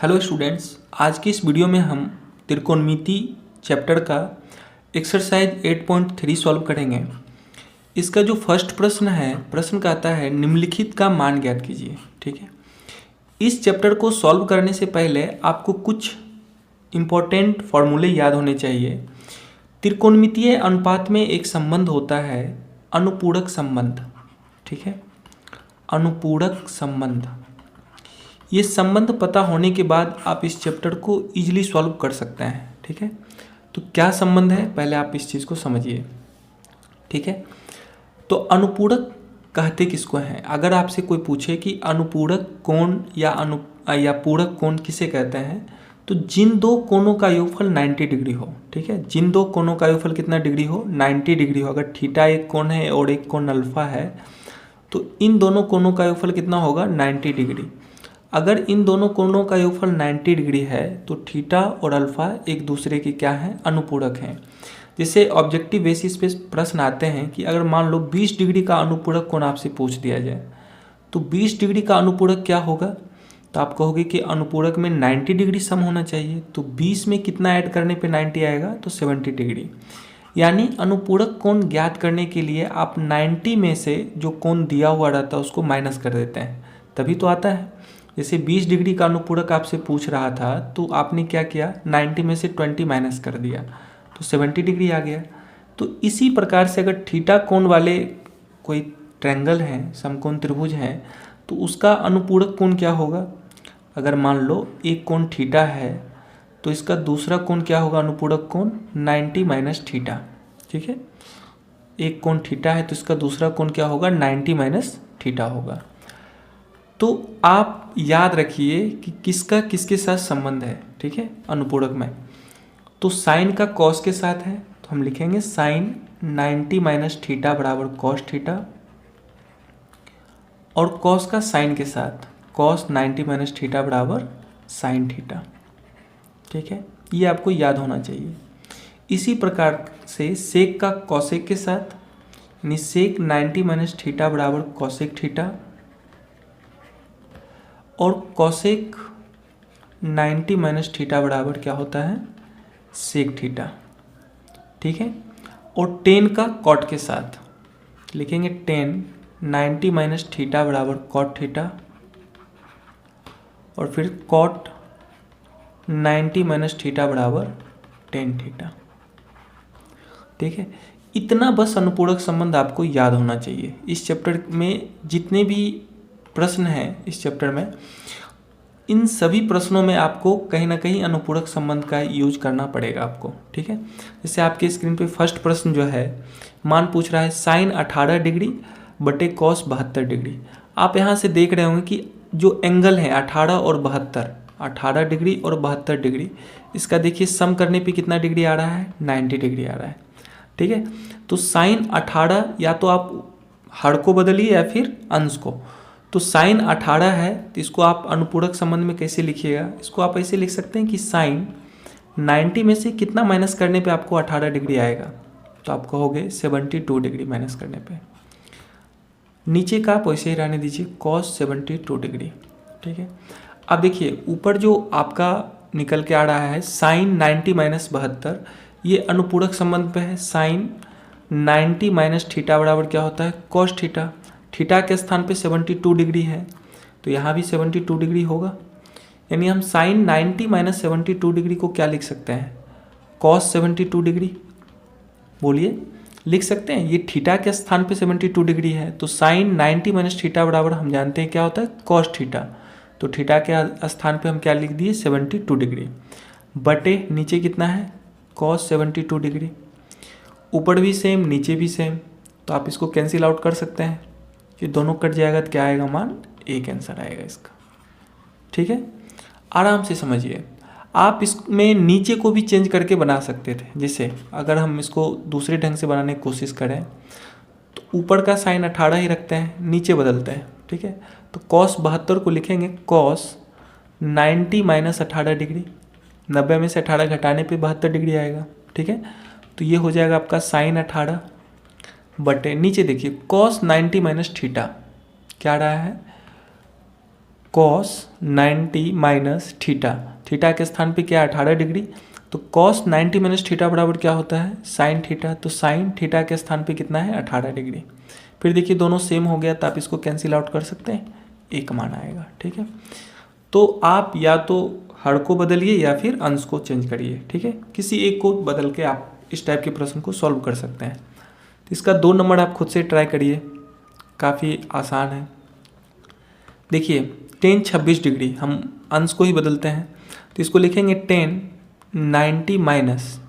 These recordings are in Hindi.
हेलो स्टूडेंट्स, आज की इस वीडियो में हम त्रिकोणमिति चैप्टर का एक्सरसाइज 8.3 सॉल्व करेंगे। इसका जो फर्स्ट प्रश्न है, प्रश्न कहता है निम्नलिखित का मान ज्ञात कीजिए। ठीक है, इस चैप्टर को सॉल्व करने से पहले आपको कुछ इम्पोर्टेंट फॉर्मूले याद होने चाहिए। त्रिकोणमितीय अनुपात में एक संबंध होता है अनुपूरक संबंध। ठीक है, अनुपूरक संबंध। ये संबंध पता होने के बाद आप इस चैप्टर को इजीली सॉल्व कर सकते हैं। ठीक है, तो क्या संबंध है पहले आप इस चीज़ को समझिए। ठीक है, तो अनुपूरक कहते किसको हैं? अगर आपसे कोई पूछे कि अनुपूरक कोण या पूरक कोण किसे कहते हैं, तो जिन दो कोणों का योगफल 90 डिग्री हो। ठीक है, जिन दो कोणों का योगफल कितना डिग्री हो? 90 डिग्री हो। अगर थीटा एक कोण है और एक कोण अल्फा है तो इन दोनों कोणों का योगफल कितना होगा? 90 डिग्री। अगर इन दोनों कोणों का योगफल 90 डिग्री है तो थीटा और अल्फा एक दूसरे के क्या हैं? अनुपूरक हैं। जैसे ऑब्जेक्टिव बेसिस पे प्रश्न आते हैं कि अगर मान लो 20 डिग्री का अनुपूरक कोण आपसे पूछ दिया जाए तो 20 डिग्री का अनुपूरक क्या होगा? तो आप कहोगे कि अनुपूरक में 90 डिग्री सम होना चाहिए, तो 20 में कितना ऐड करने पे 90 आएगा? तो 70 डिग्री। यानी अनुपूरक कोण ज्ञात करने के लिए आप 90 में से जो कोण दिया हुआ रहता है उसको माइनस कर देते हैं, तभी तो आता है। जैसे 20 डिग्री का अनुपूरक आपसे पूछ रहा था तो आपने क्या किया? 90 में से 20 माइनस कर दिया तो 70 डिग्री आ गया। तो इसी प्रकार से अगर थीटा कोण वाले कोई ट्रायंगल हैं, समकोण त्रिभुज हैं, तो उसका अनुपूरक कोण क्या होगा? अगर मान लो एक कोण थीटा है तो इसका दूसरा कोण क्या होगा? अनुपूरक कोण 90 माइनस थीटा। ठीक है, एक कोण थीटा है तो इसका दूसरा कोण क्या होगा? 90 माइनस थीटा होगा। तो आप याद रखिए कि किसका किसके साथ संबंध है। ठीक है, अनुपूरक में तो साइन का कॉस के साथ है, तो हम लिखेंगे साइन 90 माइनस थीटा बराबर कॉस थीटा, और कॉस का साइन के साथ कॉस 90 माइनस थीटा बराबर साइन थीटा। ठीक है, ये आपको याद होना चाहिए। इसी प्रकार से सेक का कॉसेक के साथ, यानी सेक 90 माइनस थीटा बराबर कॉसेक थीटा, और कॉसेक 90 माइनस थीटा बराबर क्या होता है? Sec theta. ठीक है, और टेन का कॉट के साथ लिखेंगे टेन 90 माइनस थीटा बराबर कॉट थीटा, और फिर कॉट 90 माइनस थीटा बराबर टेन थीटा। ठीक है, इतना बस अनुपूरक संबंध आपको याद होना चाहिए। इस चैप्टर में जितने भी प्रश्न हैं इस चैप्टर में, इन सभी प्रश्नों में आपको कहीं ना कहीं अनुपूरक संबंध का यूज करना पड़ेगा आपको। ठीक है, जैसे आपके स्क्रीन पे फर्स्ट प्रश्न जो है, मान पूछ रहा है साइन 18 डिग्री बटे कॉस 72 डिग्री। आप यहाँ से देख रहे होंगे कि जो एंगल है 18 और 72, 18 डिग्री और 72 डिग्री, इसका देखिए सम करने पे कितना डिग्री आ रहा है? 90 डिग्री आ रहा है। ठीक है, तो साइन 18, या तो आप हर को बदलिए या फिर अंश को। तो साइन 18 है तो इसको आप अनुपूरक संबंध में कैसे लिखिएगा? इसको आप ऐसे लिख सकते हैं कि साइन 90 में से कितना माइनस करने पे आपको 18 डिग्री आएगा? तो आप कहोगे 72 डिग्री माइनस करने पे। नीचे का आप वैसे ही रहने दीजिए, कॉस 72 डिग्री। ठीक है, अब देखिए ऊपर जो आपका निकल के आ रहा है साइन 90 माइनस 72, ये अनुपूरक संबंध पे है। साइन 90 माइनस थीटा बराबर क्या होता है? Cos theta. थीटा के स्थान पे 72 डिग्री है तो यहाँ भी 72 डिग्री होगा। यानी हम साइन 90 माइनस 72 डिग्री को क्या लिख सकते हैं? Cos 72 degree. बोलिए, लिख सकते हैं? ये थीटा के स्थान पे 72 डिग्री है तो साइन 90 माइनस थीटा बराबर हम जानते हैं क्या होता है? Cos theta. तो थीटा के स्थान पे हम क्या लिख दिए? 72 डिग्री बटे नीचे कितना है? Cos 72 degree. ऊपर भी सेम नीचे भी सेम, तो आप इसको कैंसिल आउट कर सकते हैं। ये दोनों कट जाएगा तो क्या आएगा? मान एक आंसर आएगा इसका। ठीक है, आराम से समझिए। आप इसमें नीचे को भी चेंज करके बना सकते थे। जैसे अगर हम इसको दूसरे ढंग से बनाने की कोशिश करें तो ऊपर का साइन 18 ही रखते हैं, नीचे बदलते हैं। ठीक है, तो कॉस 72 को लिखेंगे कॉस 90 माइनस 18 डिग्री। 90 में से 18 घटाने पे 72 डिग्री आएगा। ठीक है, तो ये हो जाएगा आपका साइन 18 बटे नीचे देखिए कॉस 90 माइनस थीटा क्या रहा है? cos 90 माइनस थीटा, थीटा के स्थान पे क्या है 18 डिग्री, तो cos 90 माइनस थीटा बराबर क्या होता है साइन थीटा, तो साइन थीटा के स्थान पे कितना है 18 डिग्री। फिर देखिए दोनों सेम हो गया तो आप इसको कैंसिल आउट कर सकते हैं, एक मान आएगा। ठीक है, तो आप या तो हर को बदलिए या फिर अंश को चेंज करिए। ठीक है, किसी एक को बदल के आप इस टाइप के प्रश्न को सॉल्व कर सकते हैं। तो इसका 2 नंबर आप खुद से ट्राई करिए, काफ़ी आसान है। देखिए tan 26 डिग्री, हम अंश को ही बदलते हैं तो इसको लिखेंगे tan 90 माइनस।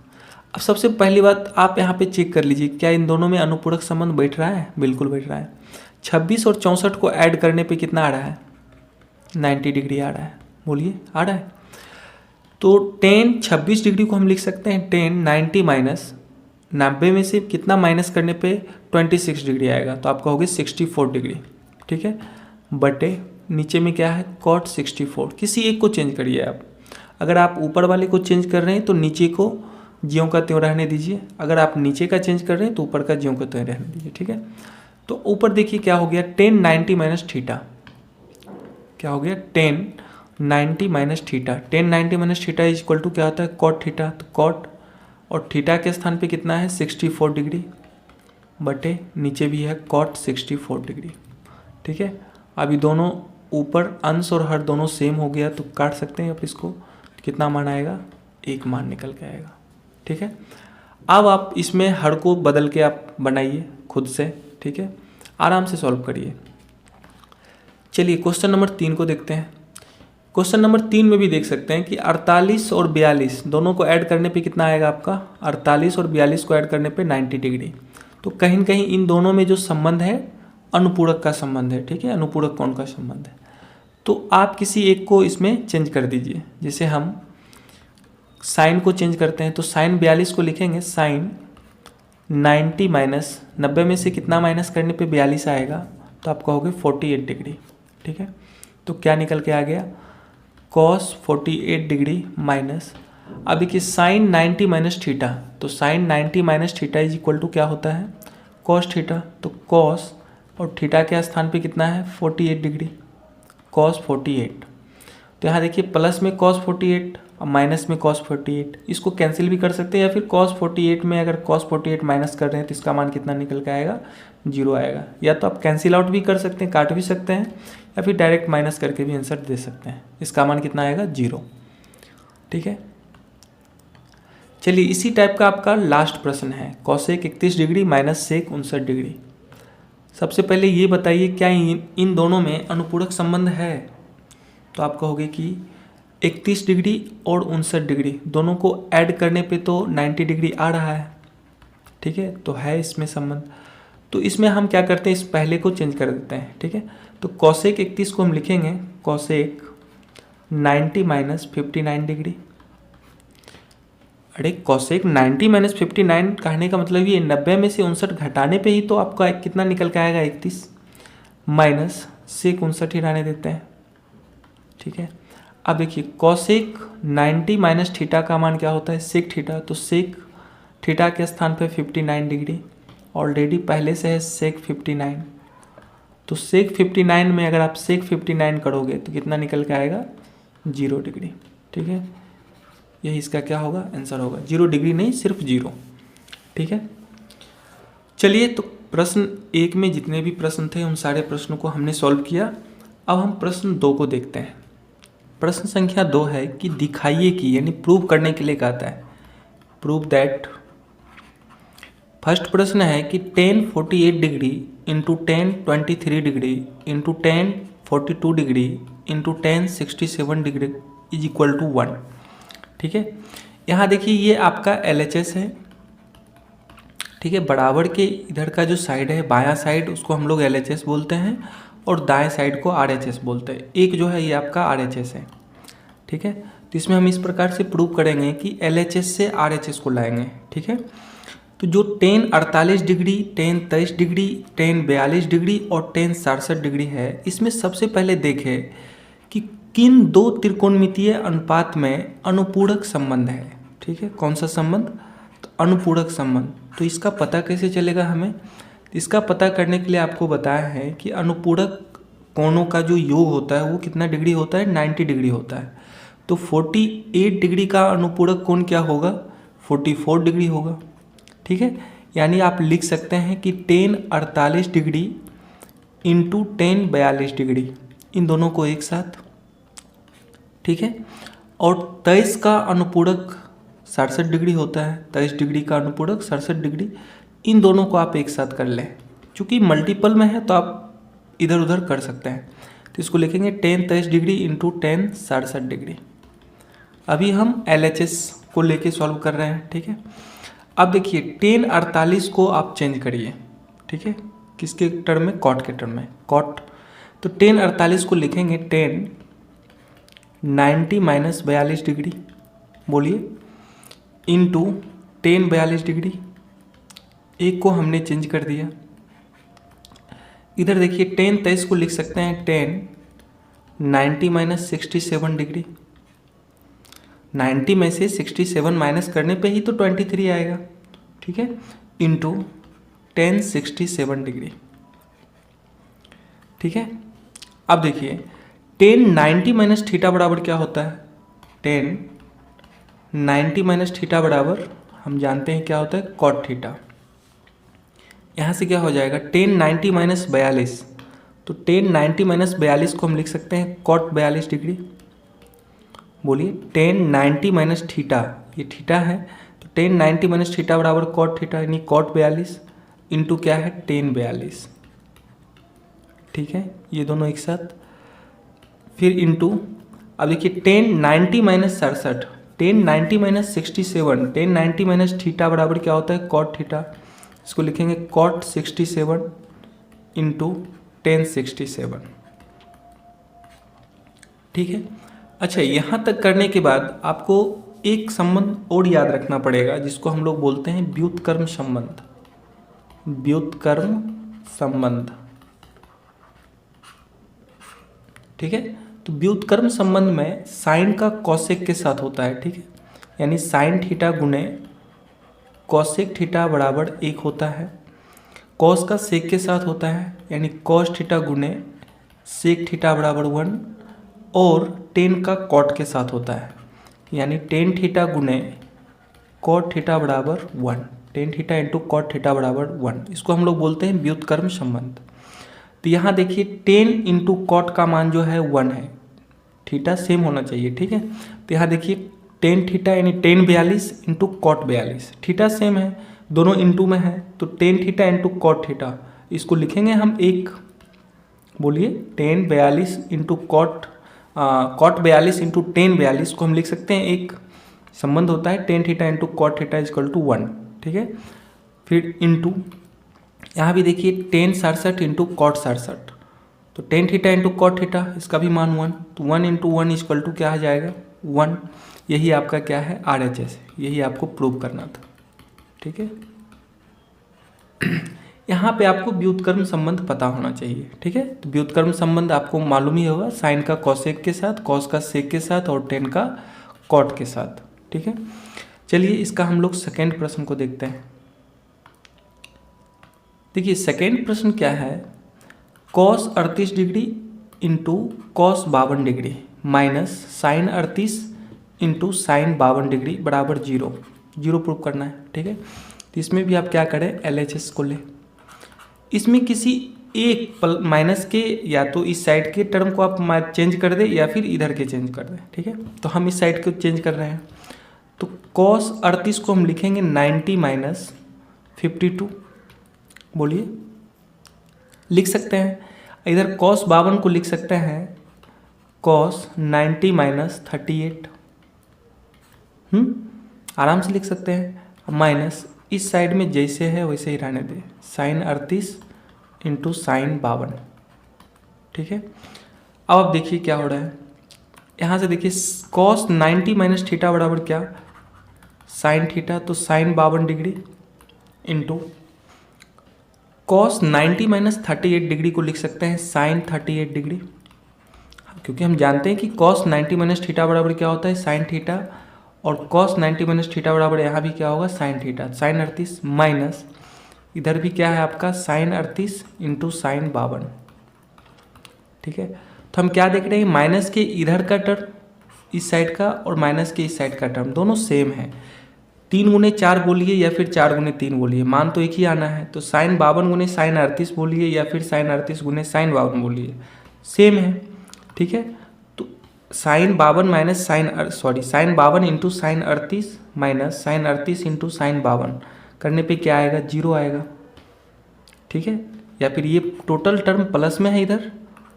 अब सबसे पहली बात आप यहाँ पे चेक कर लीजिए क्या इन दोनों में अनुपूरक संबंध बैठ रहा है, बिल्कुल बैठ रहा है। 26 और 64 को ऐड करने पे कितना आ रहा है 90 डिग्री आ रहा है, बोलिए आ रहा है। तो tan 26 डिग्री को हम लिख सकते हैं tan 90 माइनस 90 में से कितना माइनस करने पे 26 डिग्री आएगा, तो आप कहोगे 64 डिग्री। ठीक है, बटे नीचे में क्या है cot 64, किसी एक को चेंज करिए आप। अगर आप ऊपर वाले को चेंज कर रहे हैं तो नीचे को ज्यों का त्यों रहने दीजिए, अगर आप नीचे का चेंज कर रहे हैं तो ऊपर का ज्यों का त्यों रहने दीजिए। ठीक है, तो ऊपर देखिए क्या हो गया tan 90 माइनस थीटा, क्या हो गया tan 90 minus theta, tan 90 minus theta is equal to क्या होता है cot थीटा, तो cot और थीटा के स्थान पे कितना है 64 डिग्री बटे नीचे भी है cot 64 डिग्री। ठीक है, अभी दोनों ऊपर अंश और हर दोनों सेम हो गया तो काट सकते हैं आप इसको, कितना मान आएगा एक मान निकल के आएगा। ठीक है, अब आप इसमें हर को बदल के आप बनाइए खुद से। ठीक है, आराम से सॉल्व करिए। चलिए क्वेश्चन नंबर 3 को देखते हैं। क्वेश्चन नंबर 3 में भी देख सकते हैं कि 48 और 42 दोनों को ऐड करने पे कितना आएगा आपका 48 और 42 को ऐड करने पे 90 डिग्री। तो कहीं न कहीं इन दोनों में जो संबंध है अनुपूरक का संबंध है। ठीक है, अनुपूरक कोण का संबंध है, तो आप किसी एक को इसमें चेंज कर दीजिए। जैसे हम साइन को चेंज करते हैं तो साइन 42 को लिखेंगे साइन 90 माइनस 90 में से कितना माइनस करने पे 42 आएगा, तो आप कहोगे 48 डिग्री। ठीक है, तो क्या निकल के आ गया cos 48 डिग्री माइनस, अब देखिए साइन 90 माइनस थीटा, तो sine 90 minus theta is equal to क्या होता है cos थीटा, तो cos और थीटा के स्थान पे कितना है 48 डिग्री cos 48। तो यहाँ देखिए प्लस में cos 48 और माइनस में cos 48, इसको कैंसिल भी कर सकते हैं या फिर cos 48 में अगर cos 48 माइनस कर रहे हैं तो इसका मान कितना निकल के आएगा 0 आएगा। या तो आप कैंसिल आउट भी कर सकते हैं, काट भी सकते हैं, या फिर डायरेक्ट माइनस करके भी आंसर दे सकते हैं। इसका मान कितना आएगा 0। ठीक है, चलिए इसी टाइप का आपका लास्ट प्रश्न है cosec 31 degree minus sec 59 degree. सबसे पहले ये बताइए क्या इन दोनों में अनुपूरक संबंध है, तो आप कहोगे कि 31 डिग्री और 59 डिग्री दोनों को ऐड करने पे तो 90 डिग्री आ रहा है। ठीक है, तो है इसमें संबंध। तो इसमें हम क्या करते हैं इस पहले को चेंज कर देते हैं। ठीक है, तो cosec 31 को हम लिखेंगे cosec 90 माइनस 59 डिग्री। अरे cosec 90 माइनस 59 कहने का मतलब ये 90 में से 59 घटाने पे ही तो आपका कितना निकल के आएगा 31 माइनस sec 59 ही रहने देते हैं। ठीक है, अब देखिए cosec 90 माइनस थीटा का मान क्या होता है sec थीटा, तो sec थीटा के स्थान पे 59 डिग्री ऑलरेडी पहले से है sec 59, तो sec 59 में अगर आप sec 59 करोगे तो कितना निकल के आएगा 0 डिग्री। ठीक है, यही इसका क्या होगा आंसर होगा 0 डिग्री नहीं सिर्फ 0। ठीक है, चलिए तो प्रश्न 1 में जितने भी प्रश्न थे उन सारे प्रश्नों को हमने सॉल्व किया। अब हम प्रश्न 2 को देखते हैं। प्रश्न संख्या 2 है कि दिखाइए कि, यानी प्रूव करने के लिए कहता है प्रूव दैट। फर्स्ट प्रश्न है कि tan 48 degree into tan 23 degree into tan 42 degree into tan 67 degree is equal to 1। ठीक है, यहाँ देखिए ये आपका LHS है। ठीक है, बराबर के इधर का जो साइड है बायां साइड उसको हम लोग LHS बोलते हैं और दाएं साइड को RHS बोलते हैं। एक जो है ये आपका RHS है। ठीक है, तो इसमें हम इस प्रकार से प्रूव करेंगे कि LHS से RHS को लाएंगे। ठीक है, तो जो tan 48 degree tan 23 degree tan 42 degree और tan 67 डिग्री है, इसमें सबसे पहले देखें कि किन दो त्रिकोणमितीय अनुपात में अनुपूरक संबंध है। ठीक है, कौन सा संबंध, तो अनुपूरक संबंध। तो इसका पता कैसे चलेगा हमें, इसका पता करने के लिए आपको बताया है कि अनुपूरक कोणों का जो योग होता है वो कितना डिग्री होता है, 90 डिग्री होता है। तो 48 डिग्री का अनुपूरक कोण क्या होगा, 44 डिग्री होगा। ठीक है, यानी आप लिख सकते हैं कि 10 48 डिग्री इंटू 10 42 डिग्री, इन दोनों को एक साथ। ठीक है, और 23 का अनुपूरक 67 डिग्री होता है, 23 डिग्री का अनुपूरक 67 डिग्री, इन दोनों को आप एक साथ कर लें। चूँकि मल्टीपल में है तो आप इधर उधर कर सकते हैं, तो इसको लिखेंगे 10 23 डिग्री इंटू 10 67 डिग्री। अभी हम LHS को लेके सॉल्व कर रहे हैं। ठीक है, अब देखिए 10 48 को आप चेंज करिए। ठीक है, किसके टर्म में, कॉट के टर्म में, कॉट। तो 10 48 को लिखेंगे 10 90 माइनस 42 डिग्री, बोलिए, इंटू 10 42 डिग्री। एक को हमने चेंज कर दिया। इधर देखिए 10 23 को लिख सकते हैं 10 90 माइनस 67 डिग्री। 90 में से 67 माइनस करने पे ही तो 23 आएगा। ठीक है, इंटू 10 67 डिग्री। ठीक है, अब देखिए 10 90 माइनस थीटा बराबर क्या होता है, 10 90 माइनस थीटा बराबर हम जानते हैं क्या होता है, कॉट थीटा। यहाँ से क्या हो जाएगा 10 90 माइनस 42, तो 10 90 माइनस 42 को हम लिख सकते हैं कॉट 42 डिग्री। बोलिए 10 90 माइनस थीटा, ये थीटा है, तो 10 90 माइनस थीटा बराबर कॉट थीटा, यानी कॉट 42 इंटू क्या है 10 42। ठीक है, ये दोनों एक साथ, फिर इंटू, अब देखिए 10 90 माइनस 67, 10 90 माइनस 67, 10 90 माइनस थीटा बराबर क्या होता है, कॉट थीटा। इसको लिखेंगे कॉट 67 इंटू 10 67। ठीक है, अच्छा, यहाँ तक करने के बाद आपको एक संबंध और याद रखना पड़ेगा, जिसको हम लोग बोलते हैं व्युत्क्रम संबंध। व्युत्क्रम संबंध। ठीक है, तो व्युत्क्रम संबंध में साइन का कॉसेक के साथ होता है। ठीक है, यानी साइन थीटा गुणे कॉसेक थीटा बराबर 1 होता है। कॉस का सेक के साथ होता है, यानी कॉस थीटा गुणे सेक थीटा बराबर 1, और 10 का कॉट के साथ होता है, यानी 10 थीटा गुणे कॉट थीटा बराबर 1, 10 थीटा इंटू कॉट थीटा बराबर 1। इसको हम लोग बोलते हैं व्युत्क्रम संबंध। तो यहाँ देखिए 10 इंटू कॉट का मान जो है 1 है, थीटा सेम होना चाहिए। ठीक है, तो यहाँ देखिए 10 थीटा यानी 10 42 इंटू कॉट 42, थीटा सेम है, दोनों इंटू में है, तो 10 थीटा इंटू कॉट थीटा, इसको लिखेंगे हम एक। बोलिए 10 42 इंटू कॉट 42 इंटू 10 42 को हम लिख सकते हैं एक। संबंध होता है 10 theta into cot theta is equal to 1। ठीक है, फिर इंटू, यहाँ भी देखिए 10 67 इंटू कॉट 67, तो 10 थीटा इंटू कॉट थीटा, इसका भी मान 1, तो 1 इंटू 1 इजकल टू क्या आ जाएगा 1। यही आपका क्या है RHS, यही आपको प्रूव करना था। ठीक है, यहाँ पे आपको व्युत्क्रम संबंध पता होना चाहिए। ठीक है, तो व्युत्क्रम संबंध आपको मालूम ही होगा, साइन का कॉसेक के साथ, कॉस का सेक के साथ, और 10 का कॉट के साथ। ठीक है, चलिए इसका हम लोग सेकेंड प्रश्न को देखते हैं। देखिए सेकेंड प्रश्न क्या है, cos 38 degree into cos 52 degree minus sine 38 into sine 52 degree बराबर 0 प्रूव करना है। ठीक है, तो इसमें भी आप क्या करें, LHS को लें। इसमें किसी एक माइनस के, या तो इस साइड के टर्म को आप चेंज कर दें या फिर इधर के चेंज कर दें। ठीक है, तो हम इस साइड को चेंज कर रहे हैं, तो कॉस 38 को हम लिखेंगे 90 माइनस 52। बोलिए, लिख सकते हैं। इधर कॉस 52 को लिख सकते हैं कॉस 90 माइनस 38, आराम से लिख सकते हैं। माइनस इस साइड में जैसे है वैसे ही रहने दें, साइन 38 इंटू साइन 52। ठीक है, अब आप देखिए क्या हो रहा है, यहाँ से देखिए कॉस 90 माइनस थीटा बराबर क्या, साइन थीटा, तो sine 52 degree into cos 90 minus 38 degree को लिख सकते हैं साइन 38 डिग्री, क्योंकि हम जानते हैं कि कॉस 90 माइनस थीटा बराबर क्या होता है, साइन थीटा, और कॉस 90 माइनस थीटा बराबर यहाँ भी क्या होगा, साइन थीटा, साइन 38 माइनस इधर भी क्या है आपका साइन 38 इंटू साइन 52। ठीक है। तो हम क्या देख रहे हैं, माइनस के इधर का टर्म इस साइड का और माइनस के इस साइड का टर्म दोनों सेम है। 3 × 4 बोलिए या फिर 4 × 3 बोलिए, मान तो एक ही आना है। तो sin 52 × sin 38 बोलिए या फिर sin 38 × sin 52 बोलिए, सेम है। ठीक है। तो sin 52 minus sin 52 into sin 38 minus sin 38 into sin 52 करने पे क्या आएगा, 0 आएगा। ठीक है। या फिर ये टोटल टर्म प्लस में है इधर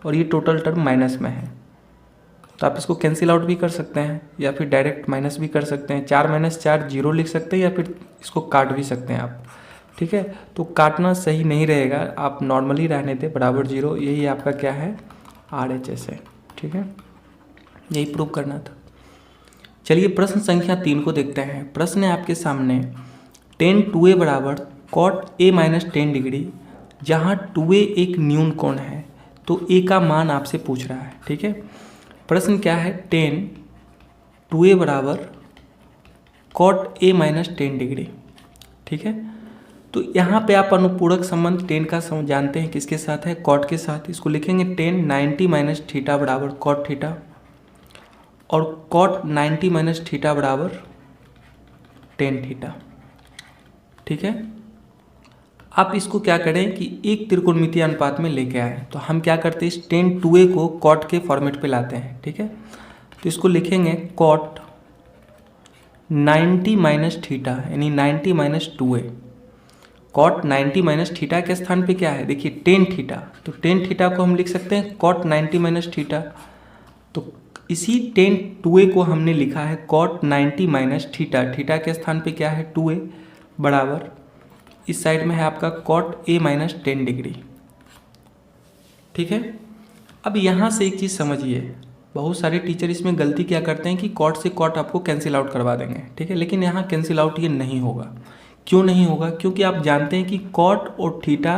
और ये टोटल टर्म माइनस में है, तो आप इसको कैंसिल आउट भी कर सकते हैं या फिर डायरेक्ट माइनस भी कर सकते हैं। 4 - 4 0 लिख सकते हैं या फिर इसको काट भी सकते हैं आप। ठीक है। तो काटना सही नहीं रहेगा, आप नॉर्मली रहने दें बराबर 0, यही आपका क्या है, RHS है। ठीक है, यही प्रूव करना था। चलिए प्रश्न संख्या 3 को देखते हैं। प्रश्न है आपके सामने, tan 2a बराबर cot a - 10 डिग्री, जहाँ 2a एक न्यून कोण है तो a का मान आपसे पूछ रहा है। ठीक है। प्रश्न क्या है, tan 2a बराबर cot a - 10 डिग्री। ठीक है। तो यहाँ पे आप अनुपूरक संबंध tan का जानते हैं किसके साथ है, cot के साथ। इसको लिखेंगे tan 90 - थीटा बराबर cot थीटा और cot 90 - थीटा बराबर tan थीटा। ठीक है। आप इसको क्या करें कि एक त्रिकोणमितीय अनुपात में लेके आए। तो हम क्या करते हैं, इस tan 2a को cot के फॉर्मेट पे लाते हैं। ठीक है। तो इसको लिखेंगे cot 90 - थीटा यानी 90 - 2a। cot 90 - थीटा के स्थान पे क्या है, देखिए tan थीटा, तो tan थीटा को हम लिख सकते हैं cot 90 - थीटा। तो इसी tan 2a को हमने लिखा है cot 90 - थीटा, थीटा के स्थान पे क्या है 2a बराबर, इस साइड में है आपका cot a - 10 डिग्री। ठीक है। अब यहाँ से एक चीज़ समझिए, बहुत सारे टीचर इसमें गलती क्या करते हैं कि cot से cot आपको कैंसिल आउट करवा देंगे। ठीक है। लेकिन यहाँ कैंसिल आउट ये नहीं होगा। क्यों नहीं होगा, क्योंकि आप जानते हैं कि cot और थीटा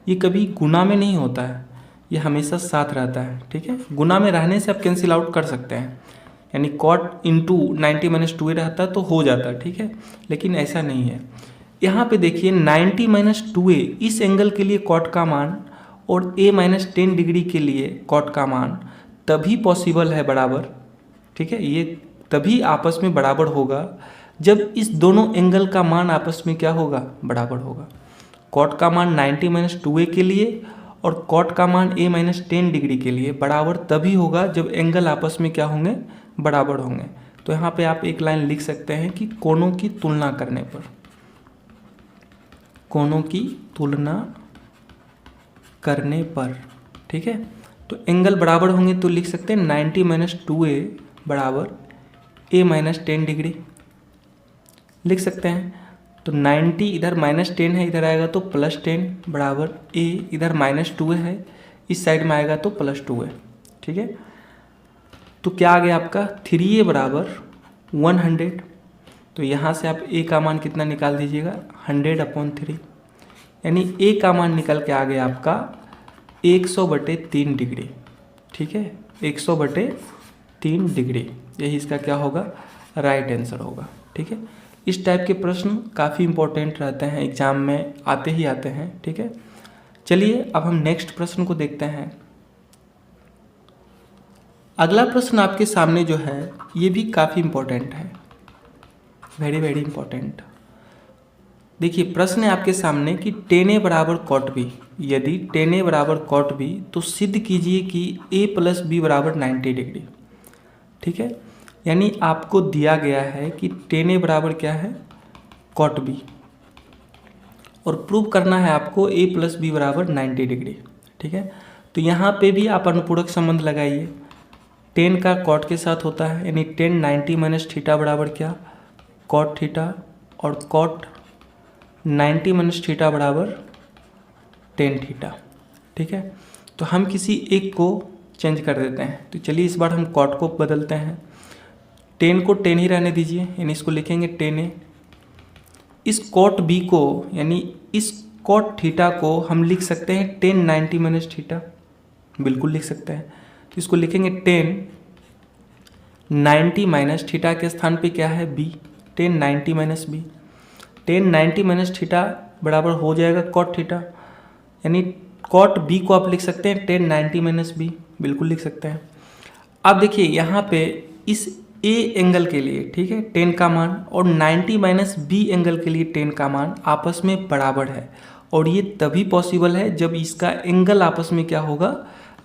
ये कभी गुना में नहीं होता है, ये हमेशा साथ रहता है। ठीक है। गुना में रहने से आप कैंसिल आउट कर सकते हैं, यानी cot इंटू 90 - 2a रहता तो हो जाता। ठीक है। लेकिन ऐसा नहीं है। यहाँ पे देखिए 90 - 2a इस एंगल के लिए cot का मान और a - 10 डिग्री के लिए cot का मान तभी पॉसिबल है बराबर। ठीक है। ये तभी आपस में बराबर होगा जब इस दोनों एंगल का मान आपस में क्या होगा, बराबर होगा। cot का मान 90 - 2a के लिए और cot का मान a - 10 डिग्री के लिए बराबर तभी होगा जब एंगल आपस में क्या होंगे, बराबर होंगे। तो यहाँ पे आप एक लाइन लिख सकते हैं कि कोणों की तुलना करने पर, कोणों की तुलना करने पर। ठीक है। तो एंगल बराबर होंगे तो लिख सकते हैं 90 - 2a बराबर a - 10 डिग्री लिख सकते हैं। तो 90 इधर -10 है, इधर आएगा तो +10 बराबर a, इधर -2a है, इस साइड में आएगा तो +2a। ठीक है। तो क्या आ गया आपका 3a बराबर 100। तो यहाँ से आप a का मान कितना निकाल दीजिएगा, 100/3, यानी a का मान निकल के आ गया आपका 100/3 डिग्री। ठीक है। 100/3 डिग्री, यही इसका क्या होगा, राइट आंसर होगा। ठीक है। इस टाइप के प्रश्न काफ़ी इंपॉर्टेंट रहते हैं, एग्जाम में आते ही आते हैं। ठीक है। चलिए अब हम नेक्स्ट प्रश्न को देखते हैं। अगला प्रश्न आपके सामने जो है ये भी काफ़ी इंपॉर्टेंट है, वेरी वेरी इंपॉर्टेंट। देखिए प्रश्न है आपके सामने कि tan a बराबर cot b, यदि tan a बराबर cot b तो सिद्ध कीजिए कि a + b बराबर 90 डिग्री। ठीक है। यानी आपको दिया गया है कि tan a बराबर क्या है, cot b, और प्रूव करना है आपको a + b बराबर 90 डिग्री। ठीक है। तो यहाँ पे भी आप अनुपूरक संबंध लगाइए, tan का cot के साथ होता है, यानी tan 90 - थीटा बराबर क्या, cot थीटा, और cot 90 - थीटा बराबर tan थीटा। ठीक है। तो हम किसी एक को चेंज कर देते हैं। तो चलिए इस बार हम cot को बदलते हैं, tan को tan ही रहने दीजिए, यानी इसको लिखेंगे tan a। इस cot b को यानी इस cot थीटा को हम लिख सकते हैं tan 90 - थीटा, बिल्कुल लिख सकते हैं। तो इसको लिखेंगे tan 90 - थीटा के स्थान पे क्या है b, tan 90 - b, tan 90 - theta बराबर हो जाएगा cot थीटा, यानी cot b को आप लिख सकते हैं tan 90 - b, बिल्कुल लिख सकते हैं। अब देखिए यहाँ पे इस ए एंगल के लिए, ठीक है, 10 का मान और 90 माइनस बी एंगल के लिए 10 का मान आपस में बराबर है, और ये तभी पॉसिबल है जब इसका एंगल आपस में क्या होगा,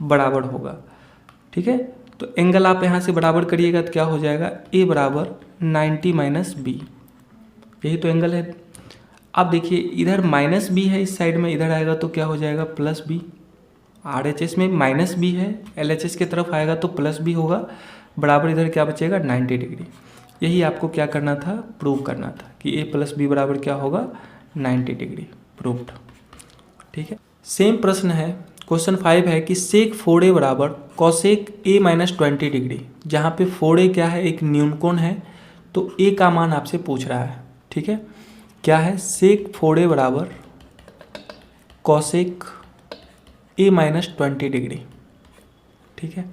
बराबर होगा। ठीक है, तो एंगल आप यहाँ से बराबर करिएगा तो क्या हो जाएगा, ए बराबर 90 माइनस बी, यही तो एंगल है। अब देखिए इधर माइनस बी है इस साइड में, इधर आएगा तो क्या हो जाएगा, प्लस बी। RHS में माइनस बी है, LHS की तरफ आएगा तो प्लस बी होगा, बराबर इधर क्या बचेगा, 90 डिग्री। यही आपको क्या करना था, प्रूव करना था कि ए प्लस बी बराबर क्या होगा, 90 डिग्री, प्रूव्ड। ठीक है, सेम प्रश्न है, क्वेश्चन 5 है कि सेक 4a बराबर कॉसेक a माइनस 20 डिग्री, जहाँ पे 4a क्या है, एक न्यूनकोण है, तो a का मान आपसे पूछ रहा है। ठीक है, क्या है, सेक 4a बराबर कॉसेक a माइनस 20 डिग्री। ठीक है,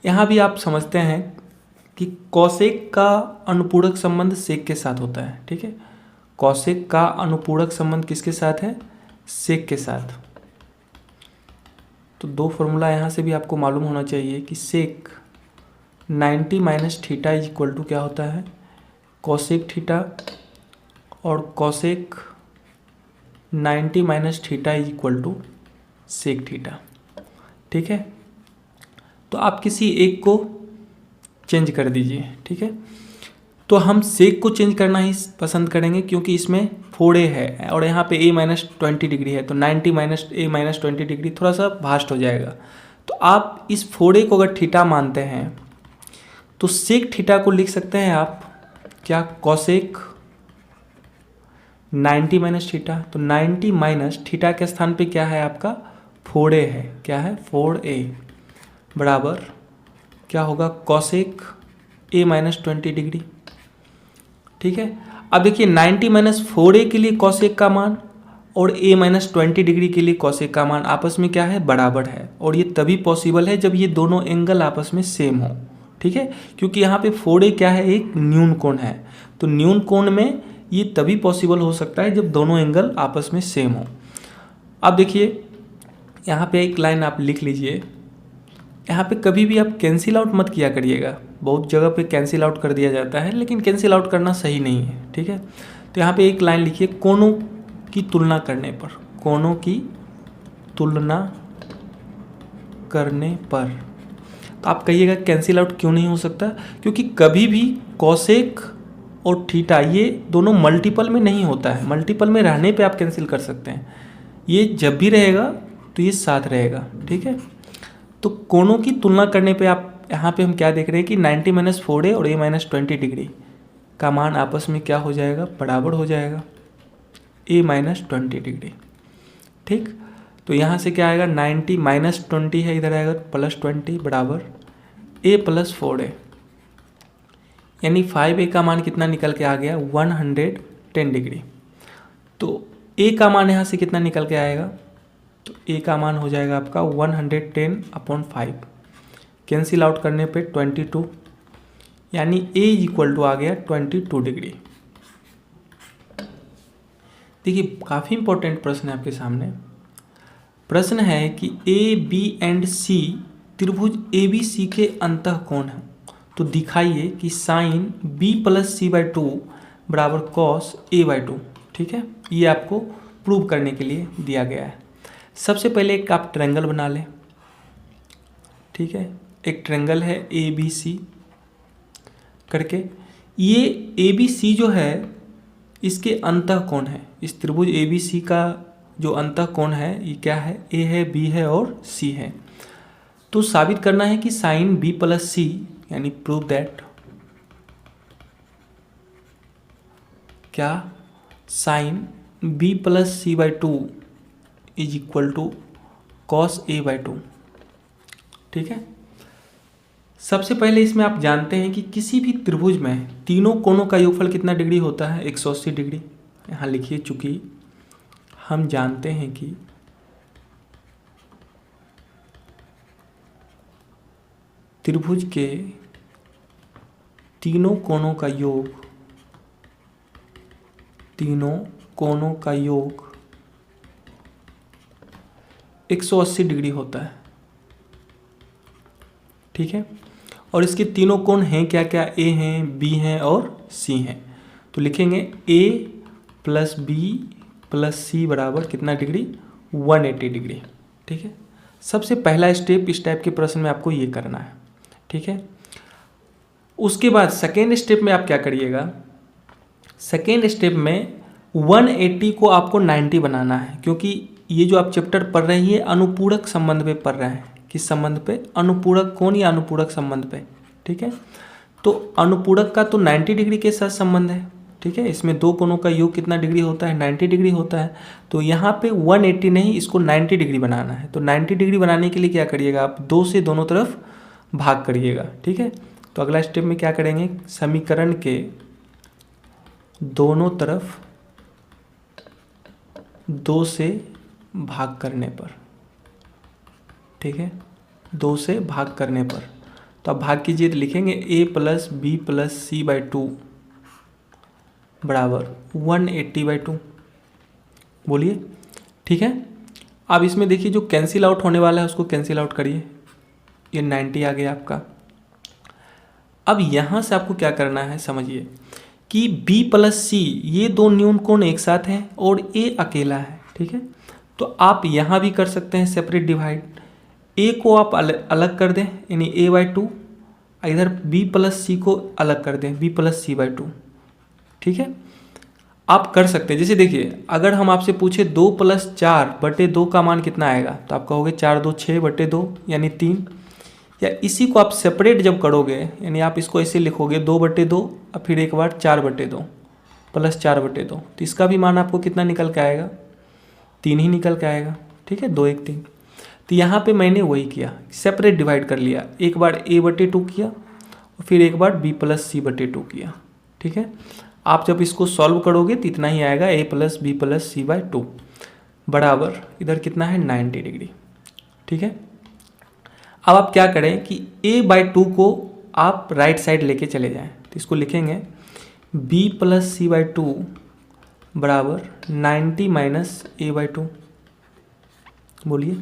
यहाँ भी आप समझते हैं कि कॉसेक का अनुपूरक संबंध सेक के साथ होता है। ठीक है, कॉसेक का अनुपूरक संबंध किसके साथ है, सेक के साथ। तो दो फॉर्मूला यहाँ से भी आपको मालूम होना चाहिए कि sec 90 minus theta is equal to क्या होता है, कॉसेक थीटा, और cosec 90 minus theta is equal to sec theta. ठीक है, तो आप किसी एक को चेंज कर दीजिए। ठीक है, तो हम सेक को चेंज करना ही पसंद करेंगे क्योंकि इसमें 4a है और यहाँ पे a माइनस 20 डिग्री है, तो 90 माइनस a माइनस 20 डिग्री थोड़ा सा भास्ट हो जाएगा। तो आप इस 4a को अगर थीटा मानते हैं तो सेक थीटा को लिख सकते हैं आप क्या, कॉसेक 90 माइनस थीटा। तो 90 माइनस थीटा के स्थान पे क्या है आपका, 4a है, क्या है, 4a बराबर क्या होगा, कॉसेक a माइनस 20 डिग्री। ठीक है, अब देखिए 90 माइनस 4a के लिए कॉसेक का मान और a माइनस 20 डिग्री के लिए कॉसेक का मान आपस में क्या है, बराबर है, और ये तभी पॉसिबल है जब ये दोनों एंगल आपस में सेम हो। ठीक है, क्योंकि यहाँ पे 4a क्या है, एक न्यून कोण है, तो न्यून कोण में ये तभी पॉसिबल हो सकता है जब दोनों एंगल आपस में सेम हो। अब देखिए यहाँ पे एक लाइन आप लिख लीजिए, यहाँ पे कभी भी आप कैंसिल आउट मत किया करिएगा, बहुत जगह पे कैंसिल आउट कर दिया जाता है, लेकिन कैंसिल आउट करना सही नहीं है। ठीक है, तो यहाँ पे एक लाइन लिखिए, कोणों की तुलना करने पर, कोणों की तुलना करने पर। तो आप कहिएगा कैंसिल आउट क्यों नहीं हो सकता, क्योंकि कभी भी कॉसेक और थीटा ये दोनों मल्टीपल में नहीं होता है, मल्टीपल में रहने पे आप कैंसिल कर सकते हैं, ये जब भी रहेगा तो ये साथ रहेगा। ठीक है, तो कोणों की तुलना करने पे आप यहाँ पे हम क्या देख रहे हैं कि 90 माइनस 4a और a माइनस 20 डिग्री का मान आपस में क्या हो जाएगा, बराबर हो जाएगा, a माइनस 20 डिग्री। ठीक, तो यहाँ से क्या आएगा, 90 माइनस 20 है, इधर आएगा प्लस 20 बराबर a प्लस 4a, यानी 5a का मान कितना निकल के आ गया, 110 डिग्री। तो a का मान यहाँ से कितना निकल के आएगा, तो a का मान हो जाएगा आपका 110/5, कैंसिल आउट करने पे 22, यानी a इक्वल टू आ गया 22 डिग्री। देखिए काफ़ी इंपॉर्टेंट प्रश्न है आपके सामने। प्रश्न है कि a b एंड c त्रिभुज ABC के अंतः कोण है, तो दिखाइए कि sine b plus c by 2 बराबर कॉस a बाई 2। ठीक है, ये आपको प्रूव करने के लिए दिया गया है। सबसे पहले एक आप ट्रायंगल बना लें। ठीक है, एक ट्रायंगल है ABC करके, ये ABC जो है इसके अंतः कोण है, इस त्रिभुज ABC का जो अंतः कोण है ये क्या है, A है, B है और C है। तो साबित करना है कि साइन B प्लस सी, यानी प्रूव दैट क्या, sine B plus c by 2 is equal to cos A by 2। ठीक है, सबसे पहले इसमें आप जानते हैं कि किसी भी त्रिभुज में तीनों कोणों का योगफल कितना डिग्री होता है, 180 डिग्री। यहाँ लिखिए, चूंकि हम जानते हैं कि त्रिभुज के तीनों कोणों का योग, तीनों कोणों का योग 180 डिग्री होता है। ठीक है। और इसके तीनों कोण हैं क्या क्या, ए हैं, बी हैं और सी हैं। तो लिखेंगे ए प्लस बी प्लस सी बराबर कितना डिग्री, 180 डिग्री, ठीक है। सबसे पहला स्टेप इस टाइप के प्रश्न में आपको ये करना है, ठीक है। उसके बाद सेकेंड स्टेप में आप क्या करिएगा, सेकेंड स्टेप में 180 को आपको 90 बनाना है, क्योंकि ये जो आप चैप्टर पढ़ रही है अनुपूरक संबंध पे पढ़ रहे हैं। किस संबंध पे, अनुपूरक कोण या अनुपूरक संबंध पे, ठीक है। तो अनुपूरक का तो 90 डिग्री के साथ संबंध है, ठीक है। इसमें दो कोणों का योग कितना डिग्री होता है, 90 डिग्री होता है। तो यहाँ पे 180 नहीं, इसको 90 डिग्री बनाना है। तो 90 डिग्री बनाने के लिए क्या करिएगा आप, 2 से दोनों तरफ भाग करिएगा, ठीक है। तो अगला स्टेप में क्या करेंगे, समीकरण के दोनों तरफ 2 से भाग करने पर, ठीक है, 2 से भाग करने पर। तो अब भाग कीजिए, तो लिखेंगे a plus b plus c by 2 बराबर 180/2, बोलिए, ठीक है। अब इसमें देखिए जो कैंसिल आउट होने वाला है उसको कैंसिल आउट करिए, ये 90 आ गया आपका। अब यहाँ से आपको क्या करना है, समझिए कि b प्लस सी ये दो न्यून कोण एक साथ हैं और a अकेला है, ठीक है। तो आप यहाँ भी कर सकते हैं सेपरेट डिवाइड, a को आप अलग कर दें यानी a/2, इधर b प्लस सी को अलग कर दें b प्लस सी बाई 2, ठीक है। आप कर सकते हैं, जैसे देखिए अगर हम आपसे पूछे 2 + 4/2 का मान कितना आएगा, तो आप कहोगे 4 2 6/2 यानी 3। या इसी को आप सेपरेट जब करोगे यानी आप इसको ऐसे लिखोगे 2/2 और फिर एक बार 4/2 प्लस 4/2, तो इसका भी मान आपको कितना निकल के आएगा, 3 ही निकल के आएगा, ठीक है, 2 1 3। तो यहाँ पे मैंने वही किया, सेपरेट डिवाइड कर लिया, एक बार a/2 किया और फिर एक बार b प्लस c/2 किया, ठीक है। आप जब इसको सॉल्व करोगे तो इतना ही आएगा a plus b plus c by 2 बराबर इधर कितना है 90 डिग्री, ठीक है। अब आप क्या करें कि a/2 को आप राइट साइड लेके चले जाएं, तो इसको लिखेंगे b प्लस सी बाई 2 बराबर 90 माइनस a/2, बोलिए,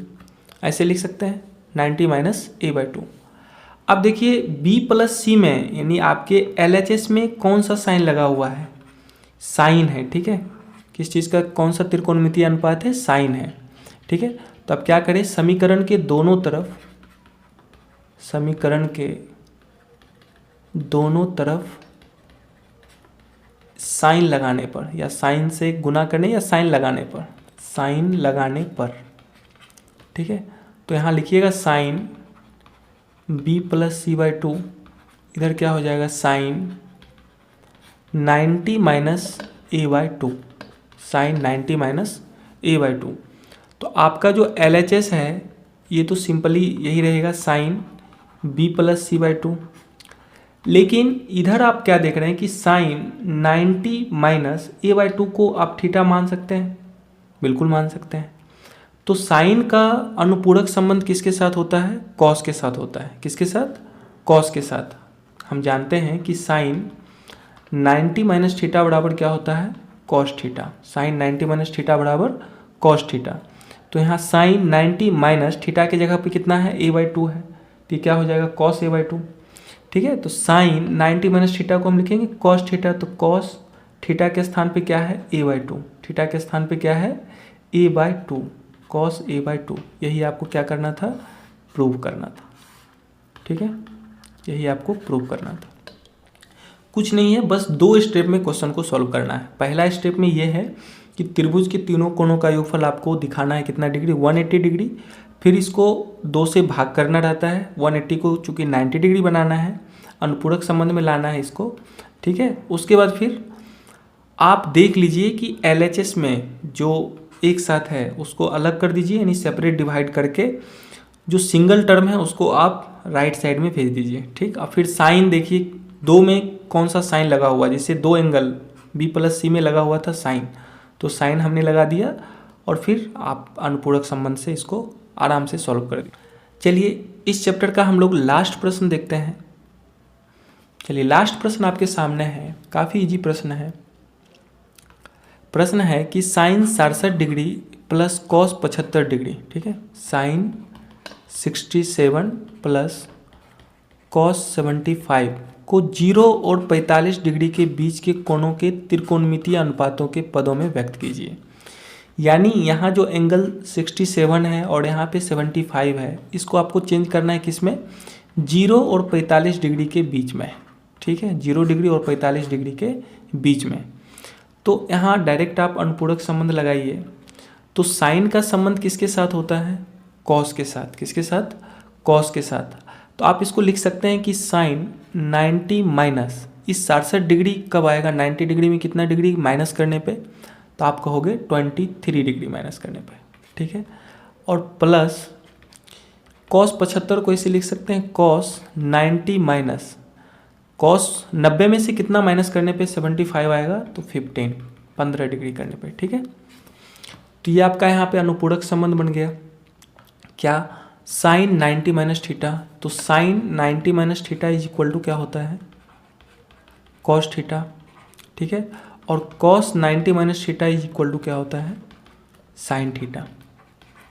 ऐसे लिख सकते हैं 90 माइनस a/2। अब देखिए b प्लस सी में यानी आपके LHS में कौन सा साइन लगा हुआ है, साइन है, ठीक है। किस चीज़ का, कौन सा त्रिकोणमितीय अनुपात है, साइन है, ठीक है। तो अब क्या करें, समीकरण के दोनों तरफ, समीकरण के दोनों तरफ साइन लगाने पर या साइन से गुना करने या साइन लगाने पर, साइन लगाने पर, ठीक है। तो यहाँ लिखिएगा sine b plus c by 2, इधर क्या हो जाएगा sign 90 minus a/2, sign 90 minus a/2। तो आपका जो LHS है ये तो सिंपली यही रहेगा sine b plus c by 2, लेकिन इधर आप क्या देख रहे हैं कि साइन 90 माइनस a/2 को आप थीटा मान सकते हैं, बिल्कुल मान सकते हैं। तो साइन का अनुपूरक संबंध किसके साथ होता है, कॉस के साथ होता है। किसके साथ, कॉस के साथ। हम जानते हैं कि साइन 90 माइनस थीटा बराबर क्या होता है, cos theta. Sine 90 minus theta बराबर कॉस थीटा। तो यहाँ साइन 90 माइनस थीटा की जगह पे कितना है, a/2 है, तो ये क्या हो जाएगा कॉस a/2, ठीक है। तो साइन 90 माइनस थीटा को हम लिखेंगे कॉस थीटा, तो कॉस थीटा के स्थान पे क्या है a/2, थीटा के स्थान पे क्या है a/2, कॉस a/2। यही आपको क्या करना था, प्रूव करना था, ठीक है, यही आपको प्रूव करना था। कुछ नहीं है, बस 2 स्टेप में क्वेश्चन को सॉल्व करना है। पहला स्टेप में ये है कि त्रिभुज के तीनों कोणों का योगफल आपको दिखाना है कितना डिग्री, 180 डिग्री। फिर इसको 2 से भाग करना रहता है, 180 को चूँकि 90 डिग्री बनाना है, अनुपूरक संबंध में लाना है इसको, ठीक है। उसके बाद फिर आप देख लीजिए कि LHS में जो एक साथ है उसको अलग कर दीजिए, यानी सेपरेट डिवाइड करके जो सिंगल टर्म है उसको आप राइट साइड में भेज दीजिए, ठीक। और फिर साइन देखिए 2 में कौन सा साइन लगा हुआ, जैसे 2 एंगल b प्लस सी में लगा हुआ था साइन, तो साइन हमने लगा दिया और फिर आप अनुपूरक संबंध से इसको आराम से सॉल्व कर दिए। चलिए इस चैप्टर का हम लोग लास्ट प्रश्न देखते हैं। चलिए लास्ट प्रश्न आपके सामने है, काफ़ी इजी प्रश्न है। प्रश्न है कि sine 67 degree plus cos 75 degree, ठीक है, साइन 67 प्लस cos 75 को 0 और 45 डिग्री के बीच के कोणों के त्रिकोणमितीय अनुपातों के पदों में व्यक्त कीजिए। यानी यहाँ जो एंगल 67 है और यहाँ पे 75 है, इसको आपको चेंज करना है किसमें, 0 और 45 डिग्री के बीच में। ठीक है, 0 डिग्री और 45 डिग्री के बीच में। तो यहाँ डायरेक्ट आप अनुपूरक संबंध लगाइए। तो साइन का संबंध किसके साथ होता है, कॉस के साथ। किसके साथ, कॉस के साथ। तो आप इसको लिख सकते हैं कि साइन 90 माइनस इस 67 डिग्री कब आएगा, 90 डिग्री में कितना डिग्री माइनस करने पे, तो आप कहोगे 23 डिग्री माइनस करने पे। ठीक है, और प्लस कॉस 75 को इसे लिख सकते हैं कॉस 90 माइनस कॉस 90 में से कितना माइनस करने पे 75 आएगा, तो 15 डिग्री करने पे। ठीक है, तो ये आपका यहाँ पे अनुपूरक संबंध बन गया। क्या, साइन 90 माइनस थीटा। तो sine 90 minus theta is equal to क्या होता है, कॉस थीटा। ठीक है, और cos 90 minus theta is equal to क्या होता है, साइन थीटा।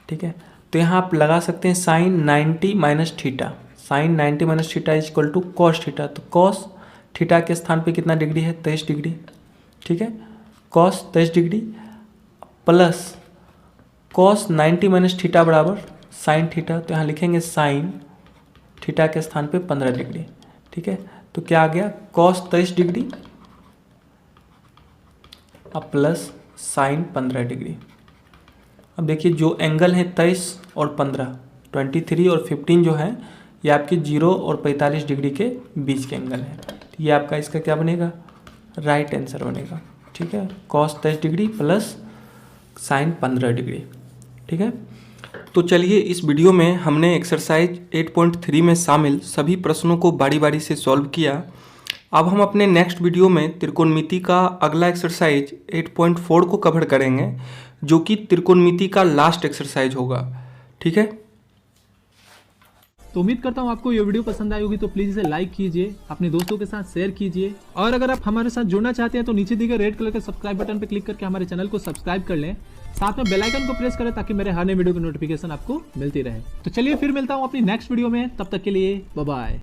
ठीक है, तो यहाँ आप लगा सकते हैं sine 90 minus theta, sine 90 minus theta is equal to cos theta. तो कॉस थीटा के स्थान पे कितना डिग्री है, 23 डिग्री। ठीक है, cos 23 degree plus cos 90 minus theta बराबर साइन थीटा। तो यहाँ लिखेंगे साइन थीटा के स्थान पे 15 डिग्री। ठीक है, तो क्या आ गया, कॉस 23 डिग्री अब प्लस साइन 15 डिग्री। अब देखिए जो एंगल है 23 और 15, 23 और 15 जो है ये आपके 0 और 45 डिग्री के बीच के एंगल है। तो ये आपका इसका क्या बनेगा, राइट आंसर बनेगा। ठीक है, cos 23 degree plus sign 15 degree. ठीक है, तो चलिए इस वीडियो में हमने एक्सरसाइज 8.3 में शामिल सभी प्रश्नों को बारी बारी से सॉल्व किया। अब हम अपने नेक्स्ट वीडियो में त्रिकोणमिति का अगला एक्सरसाइज 8.4 को कवर करेंगे, जो कि त्रिकोणमिति का लास्ट एक्सरसाइज होगा। ठीक है, तो उम्मीद करता हूँ आपको ये वीडियो पसंद आई होगी, तो प्लीज़ इसे लाइक कीजिए, अपने दोस्तों के साथ शेयर कीजिए, और अगर आप हमारे साथ जुड़ना चाहते हैं तो नीचे दिए गए रेड कलर के सब्सक्राइब बटन पर क्लिक करके हमारे चैनल को सब्सक्राइब कर लें, साथ में बेल आइकन को प्रेस करें ताकि मेरे हर नए वीडियो की नोटिफिकेशन आपको मिलती रहे। तो चलिए फिर मिलता हूँ अपनी नेक्स्ट वीडियो में, तब तक के लिए बाय बाय।